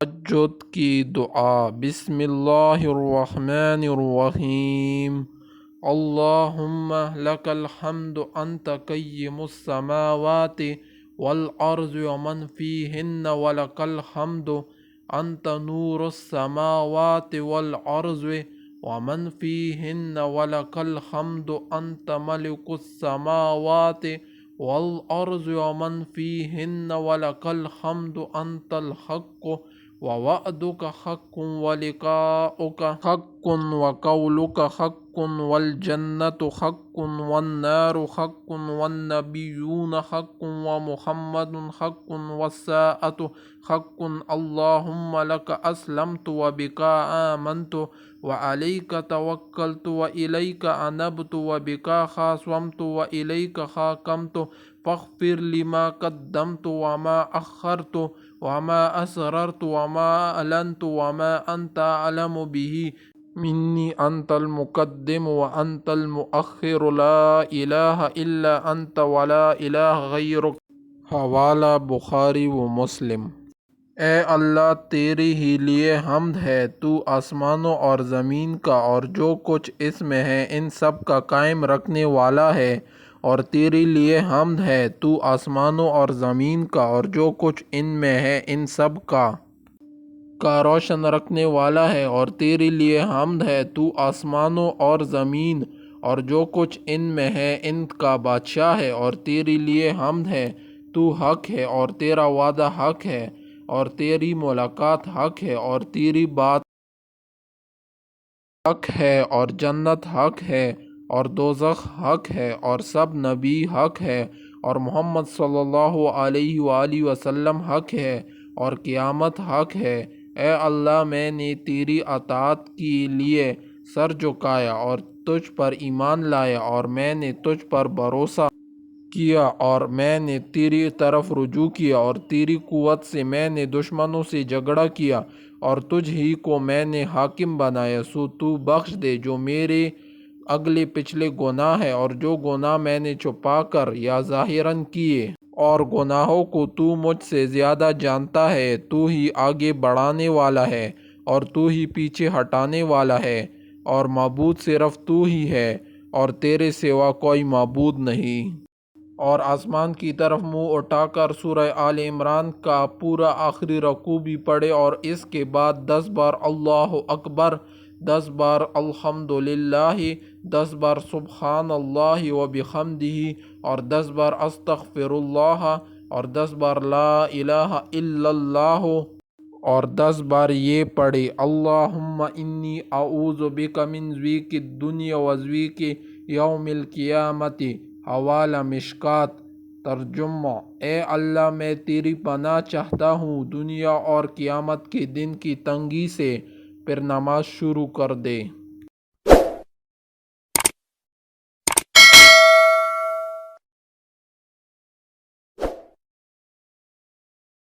تہجد کی دعا۔ بسم اللہ الرحمن الرحیم۔ اللہم لک الحمد انت قیم السماوات والارض ومن فیہن ولک الحمد انت نور السماوات والارض ومن فیہن ولک الحمد انت ملک السماوات والارض ومن فیہن ولک الحمد انت الحق ووعدک حق ولقاؤک حق وقولک حق والجنة حق والنار حق والنبیون حق ومحمد حق والساعة حق اللہم لک اسلمت وبک آمنت وعلیک توکلت والیک انبت وبک خاصمت والیک حاکمت فاغفر لی ما قدمت وما اخرت وما اسررت وما اعلنت وما انت اعلم به منی انت المقدم وانت المؤخر لا الہ الا انت ولا الہ غیرک۔ حوالہ بخاری و مسلم۔ اے اللہ تیرے ہی لیے حمد ہے، تو آسمانوں اور زمین کا اور جو کچھ اس میں ہے ان سب کا قائم رکھنے والا ہے، اور تیرے لیے حمد ہے، تو آسمانوں اور زمین کا اور جو کچھ ان میں ہے ان سب کا روشن رکھنے والا ہے، اور تیرے لیے حمد ہے، تو آسمانوں اور زمین اور جو کچھ ان میں ہے ان کا بادشاہ ہے، اور تیرے لیے حمد ہے، تو حق ہے اور تیرا وعدہ حق ہے، اور تیری ملاقات حق ہے، اور تیری بات حق ہے، اور جنت حق ہے، اور دوزخ حق ہے، اور سب نبی حق ہے، اور محمد صلی اللہ علیہ وآلہ وسلم حق ہے، اور قیامت حق ہے۔ اے اللہ میں نے تیری اطاعت کے لیے سر جھکایا اور تجھ پر ایمان لایا، اور میں نے تجھ پر بھروسہ کیا، اور میں نے تیری طرف رجوع کیا، اور تیری قوت سے میں نے دشمنوں سے جھگڑا کیا، اور تجھ ہی کو میں نے حاکم بنایا، سو تو بخش دے جو میرے اگلے پچھلے گناہ ہے، اور جو گناہ میں نے چھپا کر یا ظاہراً کیے، اور گناہوں کو تو مجھ سے زیادہ جانتا ہے۔ تو ہی آگے بڑھانے والا ہے اور تو ہی پیچھے ہٹانے والا ہے، اور معبود صرف تو ہی ہے، اور تیرے سوا کوئی معبود نہیں۔ اور آسمان کی طرف منہ اٹھا کر سورہ آل عمران کا پورا آخری رکوع بھی پڑھے، اور اس کے بعد 10 بار اللہ اکبر، 10 بار الحمدللہ، 10 بار سبحان اللہ وبحمدہ، اور 10 بار استغفر اللہ، اور 10 بار لا الہ الا اللہ، اور 10 بار یہ پڑھے اللہم انی اعوذ بک من ضیق الدنیا وضیق یوم القیامت۔ حوالہ مشکوٰۃ۔ ترجمہ: اے اللہ میں تیری پناہ چاہتا ہوں دنیا اور قیامت کے دن کی تنگی سے۔ پھر نماز شروع کر دے۔